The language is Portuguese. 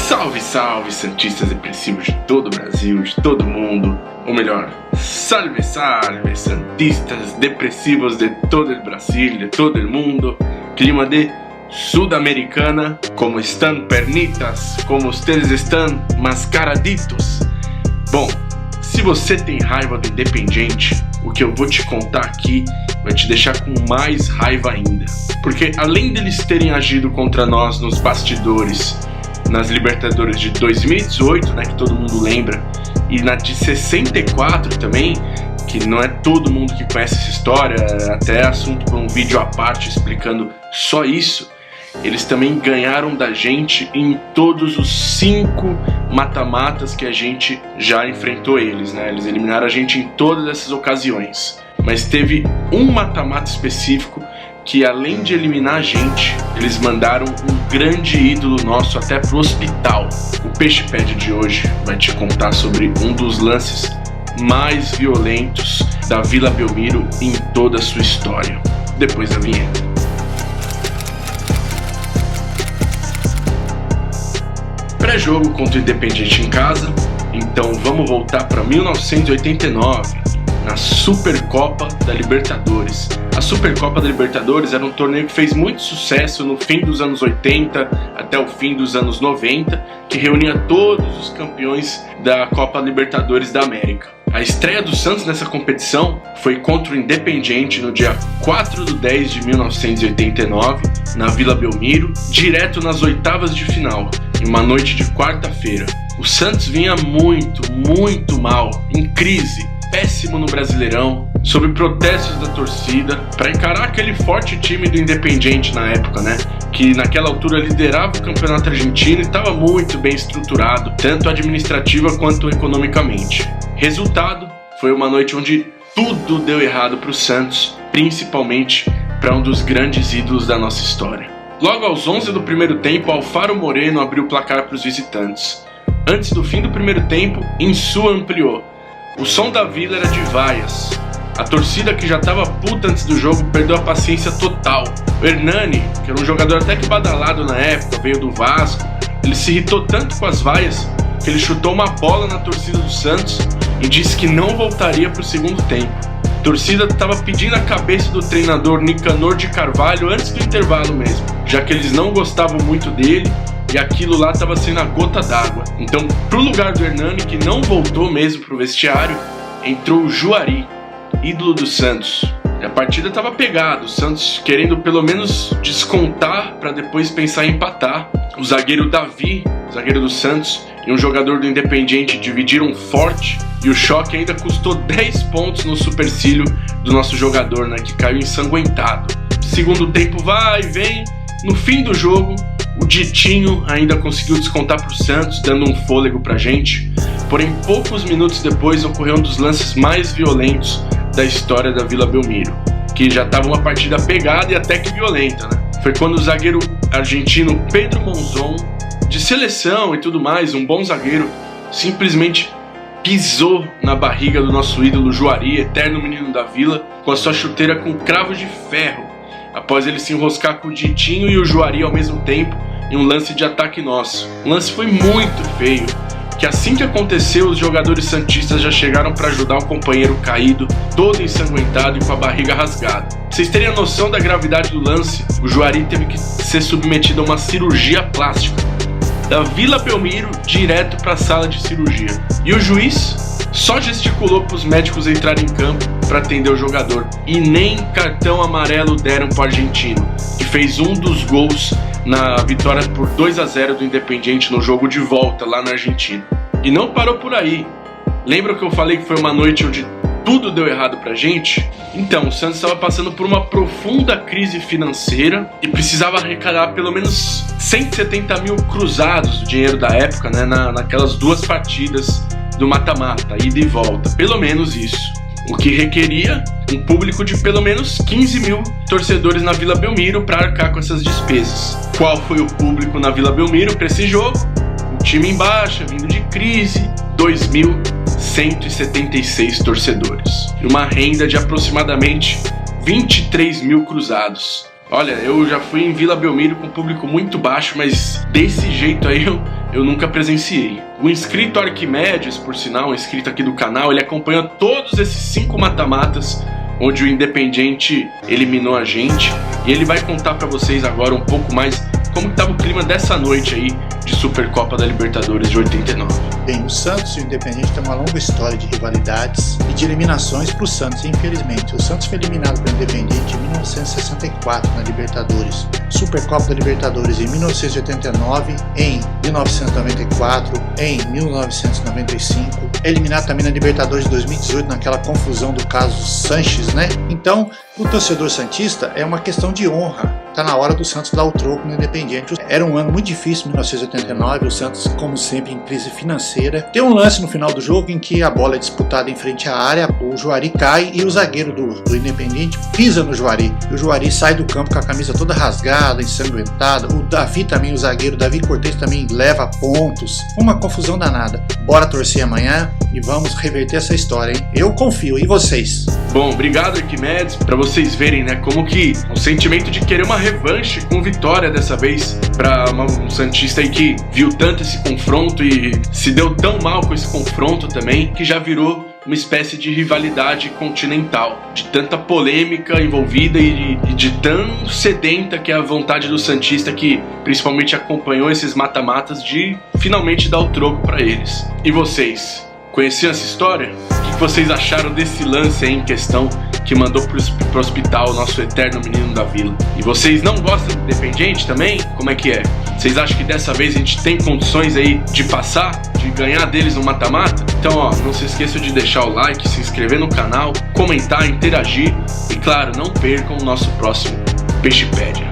Salve, salve, santistas depressivos de todo o Brasil, de todo mundo. Ou melhor, salve, salve, santistas depressivos de todo o Brasil, de todo o mundo. Clima de Sudamericana. Como estão, pernitas? Como vocês estão, mascaraditos? Bom, se você tem raiva do Independiente, o que eu vou te contar aqui vai te deixar com mais raiva ainda. Porque além deles terem agido contra nós nos bastidores, nas Libertadores de 2018, né, que todo mundo lembra, e na de 64 também, que não é todo mundo que conhece essa história, até assunto para um vídeo à parte explicando só isso, eles também ganharam da gente em todos os 5 mata-matas que a gente já enfrentou eles, né? Eles eliminaram a gente em todas essas ocasiões. Mas teve um mata-mata específico que, além de eliminar a gente, eles mandaram um grande ídolo nosso até pro hospital. O Peixe Pede de hoje vai te contar sobre um dos lances mais violentos da Vila Belmiro em toda a sua história. Depois da vinheta. Pré-jogo contra o Independiente em casa, então vamos voltar para 1989, na Supercopa da Libertadores. A Supercopa da Libertadores era um torneio que fez muito sucesso no fim dos anos 80 até o fim dos anos 90, que reunia todos os campeões da Copa Libertadores da América. A estreia do Santos nessa competição foi contra o Independiente no dia 4/10 de 1989, na Vila Belmiro, direto nas oitavas de final, em uma noite de quarta-feira. O Santos vinha muito mal, em crise, péssimo no Brasileirão, sob protestos da torcida, para encarar aquele forte time do Independiente na época, né? Que naquela altura liderava o campeonato argentino e estava muito bem estruturado, tanto administrativa quanto economicamente. Resultado, foi uma noite onde tudo deu errado para o Santos, principalmente para um dos grandes ídolos da nossa história. Logo aos 11 do primeiro tempo, Alfaro Moreno abriu o placar para os visitantes. Antes do fim do primeiro tempo, Insua ampliou. O som da Vila era de vaias. A torcida, que já estava puta antes do jogo, perdeu a paciência total. O Hernani, que era um jogador até que badalado na época, veio do Vasco, ele se irritou tanto com as vaias que ele chutou uma bola na torcida do Santos e disse que não voltaria para o segundo tempo. A torcida estava pedindo a cabeça do treinador Nicanor de Carvalho antes do intervalo mesmo, já que eles não gostavam muito dele e aquilo lá estava sendo a gota d'água. Então, pro lugar do Hernani, que não voltou mesmo pro vestiário, entrou o Juari, ídolo do Santos. E a partida estava pegada, o Santos querendo pelo menos descontar para depois pensar em empatar. O zagueiro Davi, zagueiro do Santos, e um jogador do Independiente dividiram forte, e o choque ainda custou 10 pontos no supercílio do nosso jogador, né, que caiu ensanguentado. Segundo tempo vai e vem, no fim do jogo, o Ditinho ainda conseguiu descontar para o Santos, dando um fôlego para a gente. Porém, poucos minutos depois ocorreu um dos lances mais violentos da história da Vila Belmiro, que já estava uma partida pegada e até que violenta, né? Foi quando o zagueiro argentino Pedro Monzon, de seleção e tudo mais, um bom zagueiro, simplesmente pisou na barriga do nosso ídolo Juari, eterno menino da Vila, com a sua chuteira com cravos de ferro, após ele se enroscar com o Ditinho e o Juari ao mesmo tempo em um lance de ataque nosso. O lance foi muito feio, que assim que aconteceu, os jogadores santistas já chegaram para ajudar o companheiro caído, todo ensanguentado e com a barriga rasgada. Pra vocês terem a noção da gravidade do lance, o Juari teve que ser submetido a uma cirurgia plástica, da Vila Belmiro direto para a sala de cirurgia. E o juiz só gesticulou para os médicos entrarem em campo para atender o jogador. E nem cartão amarelo deram para o argentino, que fez um dos gols na vitória por 2-0 do Independiente no jogo de volta lá na Argentina. E não parou por aí. Lembra que eu falei que foi uma noite onde tudo deu errado pra gente? Então, o Santos estava passando por uma profunda crise financeira e precisava arrecadar pelo menos 170 mil cruzados do dinheiro da época, né, naquelas 2 partidas do mata-mata, ida e volta. Pelo menos isso. O que requeria um público de pelo menos 15 mil torcedores na Vila Belmiro para arcar com essas despesas. Qual foi o público na Vila Belmiro para esse jogo? Um time em baixa, vindo de crise, 2.176 torcedores. E uma renda de aproximadamente 23 mil cruzados. Olha, eu já fui em Vila Belmiro com público muito baixo, mas desse jeito aí eu nunca presenciei. O inscrito Arquimedes, por sinal, um inscrito aqui do canal, ele acompanha todos esses 5 mata-matas onde o Independiente eliminou a gente, e ele vai contar pra vocês agora um pouco mais como estava o clima dessa noite aí de Supercopa da Libertadores de 89. Bem, o Santos e o Independiente têm uma longa história de rivalidades e de eliminações para o Santos, infelizmente. O Santos foi eliminado pelo Independiente em 1964 na Libertadores, Supercopa da Libertadores em 1989, em 1994, em 1995, eliminado também na Libertadores de 2018 naquela confusão do caso Sanches, né? Então, o torcedor santista é uma questão de honra. Tá na hora do Santos dar o troco no Independiente. Era um ano muito difícil, 1989, o Santos, como sempre, em crise financeira. Tem um lance no final do jogo em que a bola é disputada em frente à área, o Juari cai e o zagueiro do Independiente pisa no Juari. E o Juari sai do campo com a camisa toda rasgada, ensanguentada. O Davi também, o zagueiro Davi Cortez também leva pontos. Uma confusão danada. Bora torcer amanhã e vamos reverter essa história, hein? Eu confio, e vocês? Bom, obrigado Arquimedes, pra vocês verem, né, como que o sentimento de querer uma revanche com vitória dessa vez pra um santista aí que viu tanto esse confronto e se deu tão mal com esse confronto também, que já virou uma espécie de rivalidade continental, de tanta polêmica envolvida e de tão sedenta que é a vontade do santista, que principalmente acompanhou esses mata-matas, de finalmente dar o troco pra eles. E vocês, conheciam essa história? O que vocês acharam desse lance aí em questão que mandou pro hospital o nosso eterno menino da vila? E vocês não gostam do Independiente também? Como é que é? Vocês acham que dessa vez a gente tem condições aí de passar, de ganhar deles no mata-mata? Então, ó, não se esqueçam de deixar o like, se inscrever no canal, comentar, interagir e, claro, não percam o nosso próximo Peixepédia.